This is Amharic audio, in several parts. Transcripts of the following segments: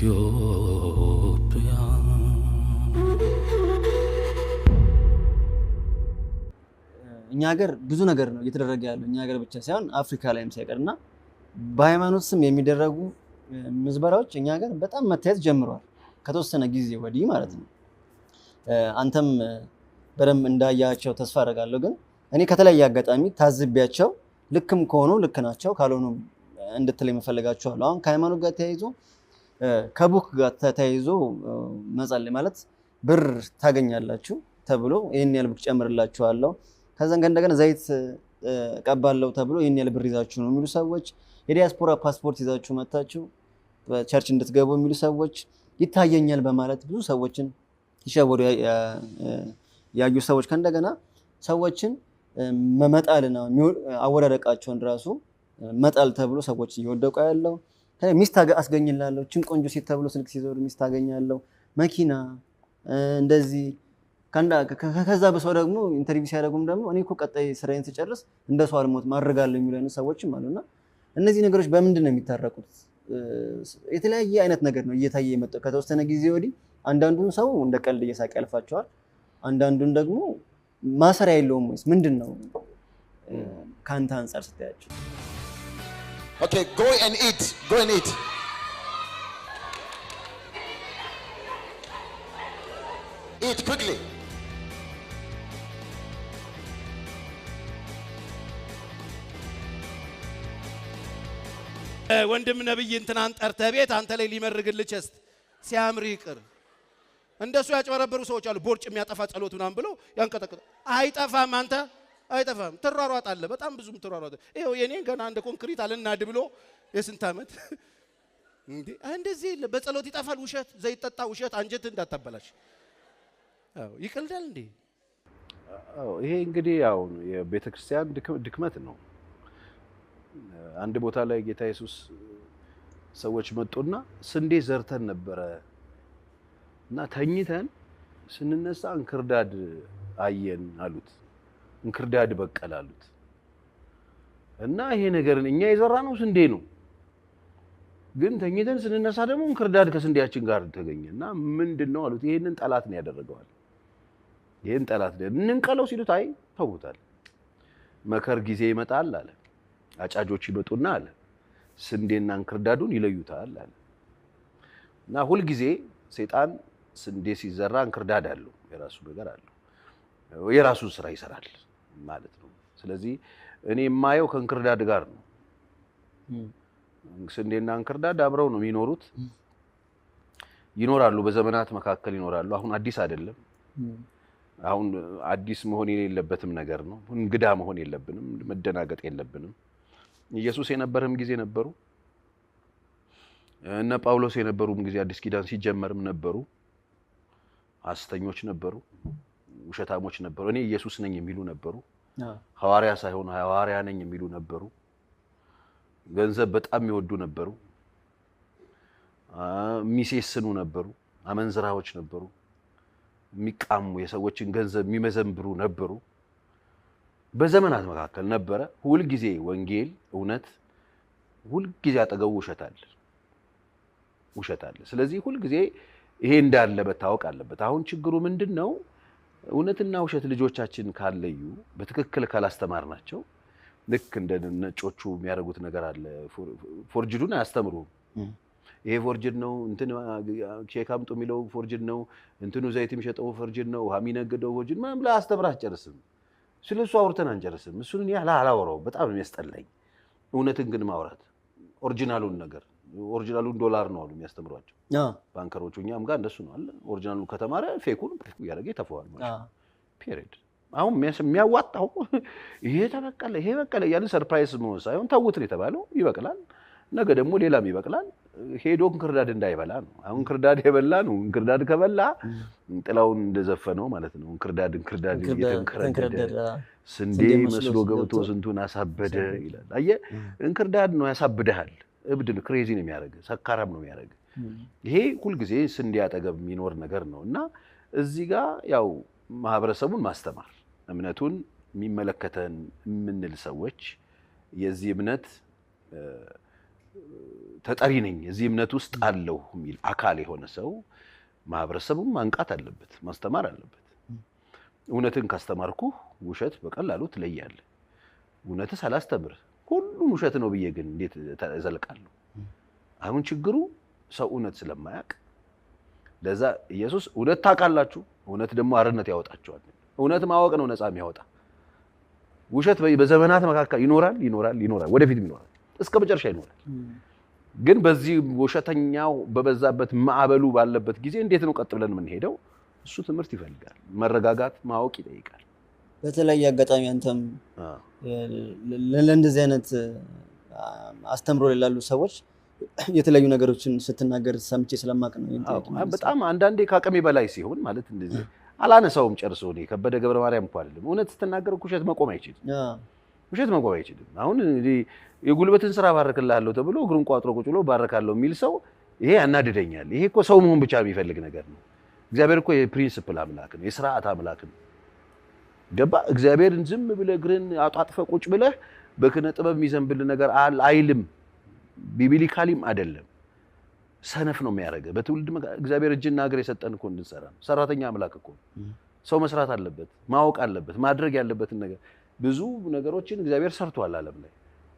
ኢትዮጵያ እኛ ሀገር ብዙ ነገር ነው እየተደረገ ያለው እኛ ሀገር ብቻ ሳይሆን አፍሪካ ላይም ሳይቀርና በሃይማኖት ስም የሚደረጉ ምዝበራዎች እኛ ሀገር በጣም መታየት ጀምረዋል ከተወሰነ ጊዜ ወዲህ ማለት ነው። አንተም በደንብ እንዳያቸው ተስፋ አደርጋለሁ። ግን እኔ ከተለያየ አጋጣሚ ታዝቢያቸው ልክም ከሆኑ ልክ ናቸው ካልሆኑ እንድትለይ መፈለጋቸዋለሁ። አሁን ከሃይማኖት ጋር ተያይዞ ከቡክ ጋር ተያይዞ መጸለይ ማለት ብር ታገኛላችሁ ተብሎ ይሄን ያህል ብር ጨምርላችኋለሁ ከዛ እንደገና ዘይት ቀባለው ተብሎ ይሄን ያህል ብር ይዛችሁ ነው የሚሉ ሰዎች፣ የዲያስፖራ ፓስፖርት ይዛችሁ መጣችሁ ቸርች እንድትገቡ የሚሉ ሰዎች ይታየኛል በማለት ብዙ ሰዎችን ይሸወዱ ያዩ ሰዎች ከእንደገና ሰዎችን መመጣልና አወዳደቃቸውን ራሱ መጣል ተብሎ ሰዎች እየወደቁ ያለው ሚስት አስገኝላለሁ ችን ቆንጆ ሴት ተብሎ ስልክ ሲዞር ሚስት አገኛለሁ መኪና እንደዚህ ከዛ በሰው ደግሞ ኢንተርቪው ሲያደርጉም ደግሞ እኔ እኮ ቀጣይ ስራዬን ስጨርስ እንደሷ አልሞት ማድረጋለሁ የሚሉ አይነት ሰዎችም አሉና እነዚህ ነገሮች በምንድን ነው የሚታረቁት? የተለያየ አይነት ነገር ነው እየታየ የመጣው ከተወሰነ ጊዜ ወዲህ። አንዳንዱን ሰው እንደ ቀልድ እየሳቀ ያልፋቸዋል፣ አንዳንዱን ደግሞ ማሰሪያ የለውም ወይስ ምንድነው? ካንተ አንፃር ስታያቸው Okay, go and eat. Eat quickly. ወንድም ነብይ እንትናን ጠርተህ ቤት አንተ ላይ ሊመርግልህ ቸስት ሲያምር ይቅር። እንደሱ ያጭበረበሩ ሰዎች አሉ። ቦርጭ የሚያጠፋ ጸሎት ምናምን ብለው ያንቀጠቅጣ። አይጠፋም፣ አንተ አይጠፋም። ትሯሯጣለህ፣ በጣም ብዙም ትሯሯጣለህ። ይሄው የኔን ገና እንደ ኮንክሪት አልናድ ብሎ የስንት ዓመት እንዴ እንደዚህ በጸሎት ይጠፋል። ውሸት ዘይጠጣ ውሸት አንጀት እንዳታበላሽ። አዎ ይቀልዳል እንዴ? አዎ ይሄ እንግዲህ ያው የቤተክርስቲያን ድክመት ነው። አንድ ቦታ ላይ ጌታ ኢየሱስ ሰዎች መጡና ስንዴ ዘርተን ነበረ እና ተኝተን ስንነሳ እንክርዳድ አየን አሉት። እንክርዳድ በቀል አሉት። እና ይሄ ነገርን እኛ የዘራነው ስንዴ ነው፣ ግን ተኝተን ስንነሳ ደግሞ እንክርዳድ ከስንዴያችን ጋር ተገኘና ምንድነው አሉት። ይሄንን ጠላት ነው ያደረገዋል። ይሄን ጠላት እንንቀለው ሲሉት አይ ተውታል፣ መከር ጊዜ ይመጣል አለ። አጫጆች ይመጡና አለ ስንዴና እንክርዳዱን ይለዩታል አለ። እና ሁል ጊዜ ሰይጣን ስንዴ ሲዘራ እንክርዳድ አለው፣ የራሱ ነገር አለው፣ የራሱን ስራ ይሰራል ማለት ነው። ስለዚህ እኔ የማየው ከእንክርዳድ ጋር ነው። ስንዴና እንክርዳድ አብረው ነው የሚኖሩት፣ ይኖራሉ፣ በዘመናት መካከል ይኖራሉ። አሁን አዲስ አይደለም። አሁን አዲስ መሆን የሌለበትም ነገር ነው። እንግዳ መሆን የለብንም፣ መደናገጥ የለብንም። ኢየሱስ የነበረም ጊዜ ነበሩ፣ እነ ጳውሎስ የነበሩም ጊዜ አዲስ ኪዳን ሲጀመርም ነበሩ። ሐሰተኞች ነበሩ፣ ውሸታሞች ነበሩ። እኔ ኢየሱስ ነኝ የሚሉ ነበሩ። ሐዋርያ ሳይሆን ሐዋርያ ነኝ የሚሉ ነበሩ። ገንዘብ በጣም የሚወዱ ነበሩ። የሚሴስኑ ነበሩ። አመንዝራዎች ነበሩ። የሚቃሙ የሰዎችን ገንዘብ የሚመዘምብሩ ነበሩ። በዘመናት መካከል ነበረ። ሁል ጊዜ ወንጌል እውነት፣ ሁል ጊዜ አጠገቡ ውሸት አለ። ስለዚህ ሁል ጊዜ ይሄ እንዳለ መታወቅ አለበት። አሁን ችግሩ ምንድነው? እውነትና ውሸት ልጆቻችን ካለዩ በትክክል ካላስተማርናቸው ልክ እንደ ነጮቹ የሚያደርጉት ነገር አለ። ፎርጅዱን አያስተምሩም። ይሄ ፎርጅድ ነው፣ እንትን ቼክ አምጡ የሚለው ፎርጅድ ነው፣ እንትኑ ዘይት የሚሸጠው ፎርጅድ ነው፣ ውሃ የሚነግደው ፎርጅድ ምናምን ብለህ አስተምረህ አትጨርስም። ስለሱ አውርተን አንጨርስም። እሱን እኔ አላወራውም፣ በጣም ነው የሚያስጠላኝ። እውነትን ግን ማውራት ኦሪጂናሉን ነገር ኦሪጂናሉን ዶላር ነው አሉ የሚያስተምሯቸው ባንከሮቹ። እኛም ጋር እንደሱ ነው አለ። ኦሪጂናሉን ከተማረ ፌኩን ያደረገ ይተፋዋል ማለት ፔሪድ። አሁን የሚያዋጣው ይሄ ተበቀለ ይሄ በቀለ ያለ ሰርፕራይዝ መሆን ሳይሆን ተውት ነው የተባለው። ይበቅላል፣ ነገ ደግሞ ሌላም ይበቅላል። ሄዶ እንክርዳድ እንዳይበላ ነው። አሁን እንክርዳድ የበላ ነው። እንክርዳድ ከበላ ጥላውን እንደዘፈነው ማለት ነው። እንክርዳድ እየተንከረደደ ስንዴ መስሎ ገብቶ ስንቱን አሳበደ ይላል። አየህ፣ እንክርዳድ ነው ያሳብደሃል። እብድ ነው፣ ክሬዚ ነው የሚያደርግ፣ ሰካራም ነው የሚያደርግ። ይሄ ሁል ጊዜ ስንዴ አጠገብ የሚኖር ነገር ነው እና እዚህ ጋር ያው ማህበረሰቡን ማስተማር፣ እምነቱን የሚመለከተን የምንል ሰዎች የዚህ እምነት ተጠሪ ነኝ እዚህ እምነት ውስጥ አለው የሚል አካል የሆነ ሰው ማህበረሰቡም ማንቃት አለበት፣ ማስተማር አለበት። እውነትን ካስተማርኩ ውሸት በቀላሉ ትለያለህ። እውነትስ አላስተምር ሁሉም ውሸት ነው ብዬ ግን እንዴት ተዘልቃለሁ? አሁን ችግሩ ሰው እውነት ስለማያውቅ ለዛ ኢየሱስ እውነት ታውቃላችሁ፣ እውነት ደግሞ አርነት ያወጣችኋል። እውነት ማወቅ ነው ነፃ የሚያወጣ። ውሸት በዘመናት መካከል ይኖራል፣ ወደፊትም ይኖራል፣ እስከ መጨረሻ ይኖራል። ግን በዚህ ውሸተኛው በበዛበት ማዕበሉ ባለበት ጊዜ እንዴት ነው ቀጥ ብለን የምንሄደው? እሱ ትምህርት ይፈልጋል፣ መረጋጋት ማወቅ ይጠይቃል። በተለያየ አጋጣሚ አንተም ለእንደዚህ አይነት አስተምሮ ላሉ ሰዎች የተለያዩ ነገሮችን ስትናገር ሰምቼ ስለማቅ ነው። በጣም አንዳንዴ ከአቅሜ በላይ ሲሆን ማለት እንደዚህ አላነሳውም ጨርሶ። እኔ ከበደ ገብረ ማርያም እኮ አይደለም እውነት ስትናገር ውሸት መቆም አይችልም። ውሸት መቆም አይችልም። አሁን የጉልበትን ስራ ባረክልሃለሁ ተብሎ እግሩን ቋጥሮ ቁጭ ብሎ ባረካለሁ የሚል ሰው ይሄ ያናድደኛል። ይሄ እኮ ሰው መሆን ብቻ የሚፈልግ ነገር ነው። እግዚአብሔር እኮ የፕሪንሲፕል አምላክ ነው፣ የሥርዓት አምላክ ነው። ገባ? እግዚአብሔርን ዝም ብለህ እግርን አጣጥፈ ቁጭ ብለህ በክነ ጥበብ የሚዘንብል ነገር አይልም። ቢብሊካሊም አይደለም። ሰነፍ ነው የሚያደርገው። በትውልድ እግዚአብሔር እጅና እግር የሰጠን እኮ እንድንሰራ ነው። ሰራተኛ አምላክ እኮ ሰው መስራት አለበት፣ ማወቅ አለበት፣ ማድረግ ያለበትን ነገር። ብዙ ነገሮችን እግዚአብሔር ሰርቷል ዓለም ላይ።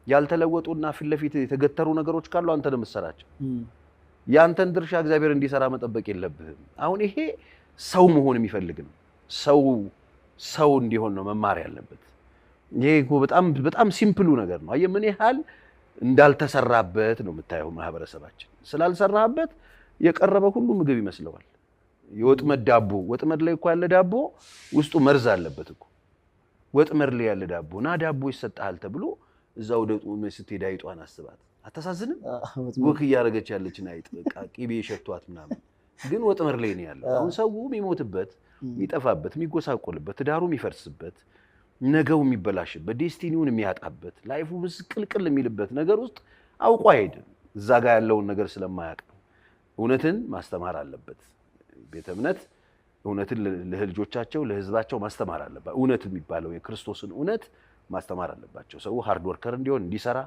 ያልተለወጡና ፊት ለፊት የተገተሩ ነገሮች ካሉ አንተ ነው የምትሰራቸው። ያንተን ድርሻ እግዚአብሔር እንዲሰራ መጠበቅ የለብህም። አሁን ይሄ ሰው መሆን የሚፈልግ ነው። ሰው እንዲሆን ነው መማር ያለበት። ይሄ እኮ በጣም ሲምፕሉ ነገር ነው። አየህ ምን ያህል እንዳልተሰራበት ነው የምታየው ማህበረሰባችን። ስላልሰራበት የቀረበ ሁሉ ምግብ ይመስለዋል። የወጥመድ ዳቦ፣ ወጥመድ ላይ እኮ ያለ ዳቦ ውስጡ መርዝ አለበት እኮ። ወጥመድ ላይ ያለ ዳቦ ና ዳቦ ይሰጣል ተብሎ እዛው ደጡ ስትሄድ አይጧን አስባት። አታሳዝንም? ወክ እያደረገች ያለችን አይጥ በቃ ቂቤ ሸቷት ምናምን፣ ግን ወጥመድ ላይ ነው ያለው። አሁን ሰው የሚሞትበት፣ የሚጠፋበት፣ የሚጎሳቆልበት፣ ትዳሩ የሚፈርስበት፣ ነገው የሚበላሽበት፣ ዴስቲኒውን የሚያጣበት፣ ላይፉ ምስቅልቅል የሚልበት ነገር ውስጥ አውቆ አይሄድም። እዛ ጋር ያለውን ነገር ስለማያውቅ ነው። እውነትን ማስተማር አለበት ቤተ እምነት። እውነትን ለልጆቻቸው ለህዝባቸው ማስተማር አለበት። እውነት የሚባለው የክርስቶስን እውነት ማስተማር አለባቸው። ሰው ሃርድ ወርከር እንዲሆን እንዲሰራ።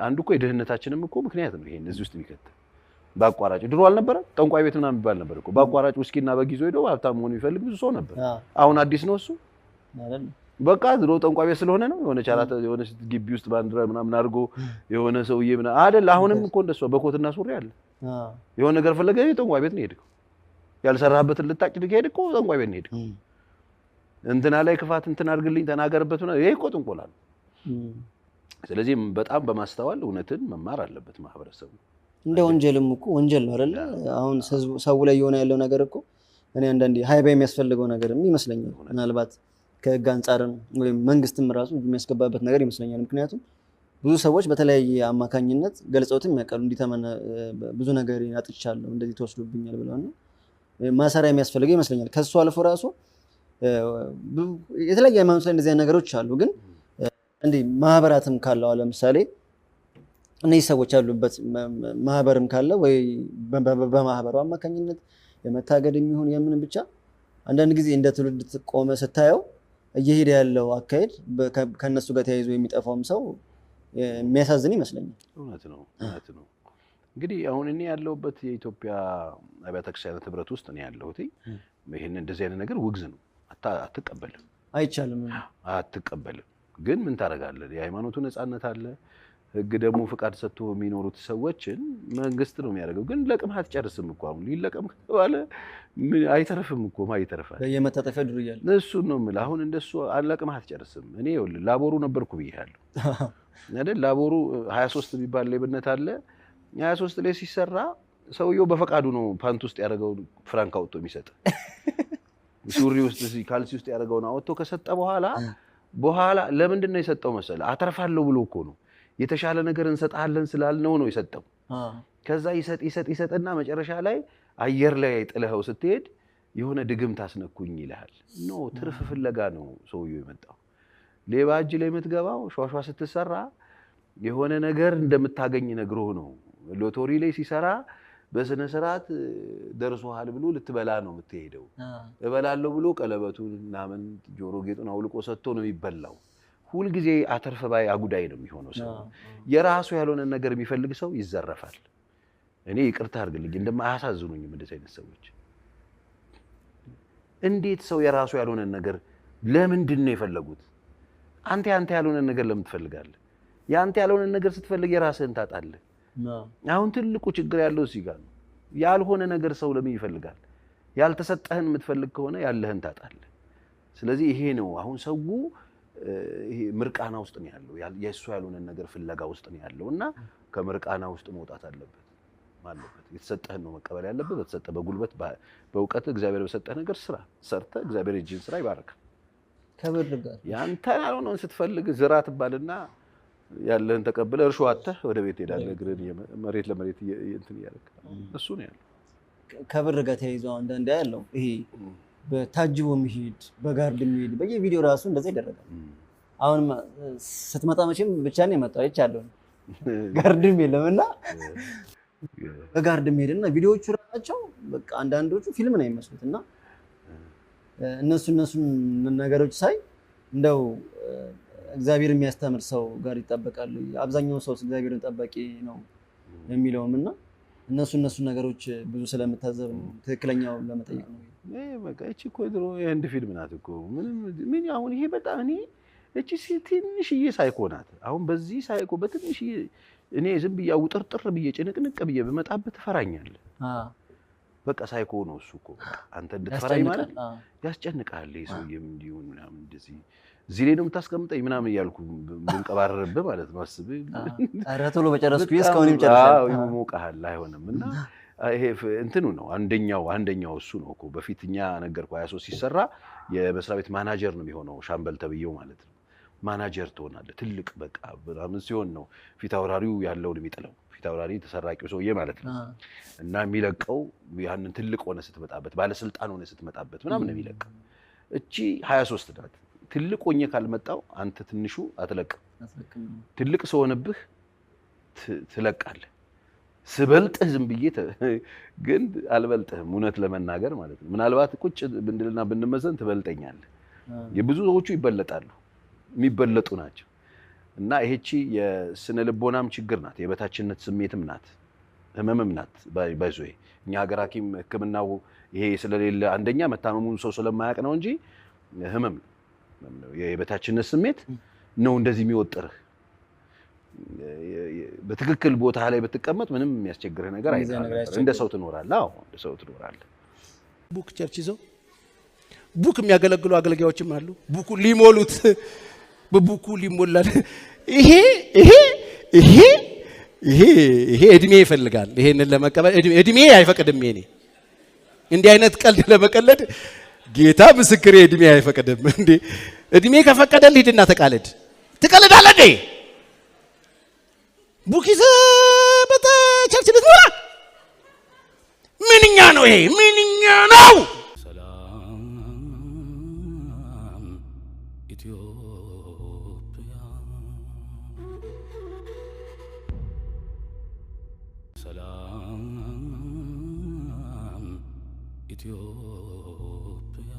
አንዱ እኮ የድህነታችንም እኮ ምክንያት ነው ይሄን እዚህ ውስጥ የሚከተል። በአቋራጭ ድሮ አልነበረ ጠንቋይ ቤት ምናምን የሚባል ነበር እኮ። በአቋራጭ ውስኪና በጊዜው ሄዶ ሀብታም መሆን የሚፈልግ ብዙ ሰው ነበር። አሁን አዲስ ነው እሱ። በቃ ድሮ ጠንቋይ ቤት ስለሆነ ነው የሆነ ቻላተ የሆነ ግቢ ውስጥ ባንዲራ ምናምን አድርጎ የሆነ ሰውዬ ምናምን አይደል። አሁንም እኮ እንደሱ በኮትና ሱሪ አለ። የሆነ ነገር ፈለገ ጠንቋይ ቤት ነው ሄድከው። ያልሰራበትን ልታጭድ ከሄድ እኮ ጠንቋይ ቤት ነው ሄድከው። እንትና ላይ ክፋት እንትን አድርግልኝ ተናገርበት ነው። ይሄ እኮ ጥንቆላ ነው። ስለዚህ በጣም በማስተዋል እውነትን መማር አለበት ማህበረሰቡ። እንደ ወንጀልም እኮ ወንጀል ነው አይደል? አሁን ሰው ላይ የሆነ ያለው ነገር እኮ እኔ አንዳንዴ ሃይባ የሚያስፈልገው ነገርም ይመስለኛል። ምናልባት ከህግ አንጻርም ወይም መንግስትም ራሱ የሚያስገባበት ነገር ይመስለኛል። ምክንያቱም ብዙ ሰዎች በተለያየ አማካኝነት ገልጸውትም ያውቃሉ። እንዲተመነ ብዙ ነገር አጥቻለሁ እንደዚህ ተወስዶብኛል ብለውና ማሰሪያ የሚያስፈልገው ይመስለኛል። ከሱ አልፎ ራሱ የተለያየ ሃይማኖት ላይ እንደዚህ ነገሮች አሉ። ግን እንዴ ማህበራትም ካለው ለምሳሌ እነዚህ ሰዎች ያሉበት ማህበርም ካለ ወይ በማህበሩ አማካኝነት የመታገድ የሚሆን የምን ብቻ አንዳንድ ጊዜ እንደ ትውልድ ቆመ ስታየው እየሄደ ያለው አካሄድ ከነሱ ጋር ተያይዞ የሚጠፋውም ሰው የሚያሳዝን ይመስለኛል። እውነት ነው። እንግዲህ አሁን እኔ ያለሁበት የኢትዮጵያ አብያተ ክርስቲያናት ህብረት ውስጥ ነው ያለሁት። ይሄን እንደዚህ አይነት ነገር ውግዝ ነው። አትቀበልም፣ አይቻልም፣ አትቀበልም። ግን ምን ታደርጋለህ? የሃይማኖቱ ነፃነት አለ። ህግ ደግሞ ፍቃድ ሰጥቶ የሚኖሩት ሰዎችን መንግስት ነው የሚያደርገው። ግን ለቅም አትጨርስም እኮ አሁን ሊለቀም ከተባለ አይተርፍም እኮ ማይተርፋል። በየመታጠፊያ ዱር እያለ እሱን ነው የምልህ። አሁን እንደሱ ለቅም አትጨርስም። እኔ ይኸውልህ ላቦሩ ነበርኩ ብዬሃለሁ አይደል? ላቦሩ 23 የሚባል ሌብነት አለ። 23 ላይ ሲሰራ ሰውየው በፈቃዱ ነው ፓንት ውስጥ ያደረገውን ፍራንክ አውጥቶ የሚሰጥ። ሱሪ ውስጥ ካልሲ ውስጥ ያደረገውን አውጥቶ ከሰጠ በኋላ ለምንድን ነው የሰጠው መሰለህ? አተርፋለሁ ብሎ እኮ ነው። የተሻለ ነገር እንሰጣለን ስላልነው ነው የሰጠው። ከዛ ይሰጥና መጨረሻ ላይ አየር ላይ ጥለኸው ስትሄድ የሆነ ድግም ታስነኩኝ ይልሃል። ኖ ትርፍ ፍለጋ ነው ሰውየው የመጣው። ሌባ እጅ ላይ የምትገባው ሿሿ ስትሰራ የሆነ ነገር እንደምታገኝ ነግሮህ ነው። ሎቶሪ ላይ ሲሰራ በስነ ስርዓት ደርሶሃል ብሎ ልትበላ ነው የምትሄደው። እበላለሁ ብሎ ቀለበቱን ምናምን ጆሮ ጌጡን አውልቆ ሰጥቶ ነው የሚበላው። ሁልጊዜ አተርፈ ባይ አጉዳይ ነው የሚሆነው ሰው። የራሱ ያልሆነ ነገር የሚፈልግ ሰው ይዘረፋል። እኔ ይቅርታ አድርግልኝ እንደማያሳዝኑኝም እንደዚህ አይነት ሰዎች። እንዴት ሰው የራሱ ያልሆነ ነገር ለምንድን ነው የፈለጉት? አንተ ያልሆነ ነገር ለምን ትፈልጋለህ? ያንተ ያልሆነ ነገር ስትፈልግ የራስህን ታጣለህ። አሁን ትልቁ ችግር ያለው እዚህ ጋር ነው። ያልሆነ ነገር ሰው ለምን ይፈልጋል? ያልተሰጠህን የምትፈልግ ከሆነ ያለህን ታጣለህ። ስለዚህ ይሄ ነው አሁን ሰው ይሄ ምርቃና ውስጥ ነው ያለው። የእሱ ያልሆነ ነገር ፍለጋ ውስጥ ነው ያለውና ከምርቃና ውስጥ መውጣት አለበት ማለት የተሰጠህን ነው መቀበል ያለበት። በተሰጠ በጉልበት በእውቀት እግዚአብሔር በሰጠህ ነገር ስራ ሰርተህ እግዚአብሔር እጅን ስራ ይባርካል። ከብር ጋር ያንተ ያልሆነውን ስትፈልግ ዝራ ትባልና ያለህን ተቀብለህ እርሾ አተህ ወደ ቤት ሄዳለህ። እግርህን መሬት ለመሬት እንትን እያደረክ እሱ ነው ያለው። ከብር ጋር ተያይዞ አንዳንዴ ያለው ይሄ በታጅቦ የሚሄድ በጋርድ የሚሄድ በየቪዲዮ ራሱ እንደዛ ይደረጋል። አሁን ስትመጣ መቼም ብቻ ነው የመጣው አይቻለሁ። ጋርድም የለምና በጋርድ የሚሄድና ቪዲዮዎቹ ራሳቸው በቃ አንዳንዶቹ ፊልም ነው የሚመስሉትና እነሱን ነገሮች ሳይ እንደው እግዚአብሔር የሚያስተምር ሰው ጋር ይጣበቃሉ። አብዛኛው ሰው እግዚአብሔርን ጠባቂ ነው የሚለውም እና እነሱ ነገሮች ብዙ ስለምታዘብ ነው ትክክለኛው ለመጠየቅ ነው። በቃ እቺ እኮ ድሮ የህንድ ፊልም ናት እኮ ምን አሁን ይሄ በጣም እኔ እቺ ትንሽዬ ሳይኮ ናት። አሁን በዚህ ሳይኮ በትንሽዬ እኔ ዝም ብዬ ውጥርጥር ብዬ ጭንቅንቅ ብዬ በመጣበት ትፈራኛለህ። በቃ ሳይኮ ነው እሱ እኮ አንተ እንድትፈራኝ ማለት ያስጨንቃል። ይሄ ሰውዬም እንዲሆን ምናምን እንደዚህ እዚህ ላይ ነው የምታስቀምጠኝ ምናምን እያልኩ ብንቀባረርብህ ማለት ነው። አስብህ ኧረ ቶሎ በጨረስኩ እስካሁንም ጨርሻለሁ። ይሞቃል አይሆንም። እና ይሄ እንትኑ ነው አንደኛው እሱ ነው እኮ በፊት እኛ ነገርኩህ 23 ሲሰራ የመስሪያ ቤት ማናጀር ነው የሚሆነው ሻምበል ተብዬው ማለት ነው። ማናጀር ትሆናለህ ትልቅ በቃ ምናምን ሲሆን ነው ፊት አውራሪው ያለውን የሚጥለው ፊት አውራሪ ተሰራቂው ሰውዬ ማለት ነው። እና የሚለቀው ያንን ትልቅ ሆነ ስትመጣበት ባለስልጣን ሆነ ስትመጣበት ምናምን ነው የሚለቀው። እቺ 23 ናት። ትልቅ ሆኜ ካልመጣው አንተ ትንሹ አትለቅም። ትልቅ ሰውነብህ ትለቃለህ። ስበልጥህ ዝም ብዬ ግን አልበልጥህም እውነት ለመናገር ማለት ነው። ምናልባት ቁጭ ብንድልና ብንመዘን ትበልጠኛለህ። የብዙ ሰዎቹ ይበለጣሉ የሚበለጡ ናቸው። እና ይሄቺ የስነ ልቦናም ችግር ናት፣ የበታችነት ስሜትም ናት፣ ህመምም ናት። ባይዞይ እኛ ሀገር ሐኪም ሕክምናው ይሄ ስለሌለ አንደኛ መታመሙን ሰው ስለማያውቅ ነው እንጂ ህመም ነው። የበታችነት ስሜት ነው እንደዚህ የሚወጥርህ። በትክክል ቦታ ላይ ብትቀመጥ ምንም የሚያስቸግርህ ነገር አይደለም። እንደ ሰው ትኖራለህ። አዎ እንደ ሰው ትኖራለህ። ቡክ ቸርች ይዘው ቡክ የሚያገለግሉ አገልጋዮችም አሉ። ቡኩ ሊሞሉት በቡኩ ሊሞላል። ይሄ እድሜ ይፈልጋል። ይሄንን ለመቀበል እድሜ አይፈቅድም። እኔ እንዲህ አይነት ቀልድ ለመቀለድ ጌታ ምስክሬ እድሜ አይፈቅድም። እንዴ እድሜ ከፈቀደልህ ሂድና ተቃለድ። ትቀልዳለህ እንዴ? ቡክ ይዘህ በቸርች ልትሞላ ምንኛ ነው ይሄ? ምንኛ ነው? ኢትዮጵያ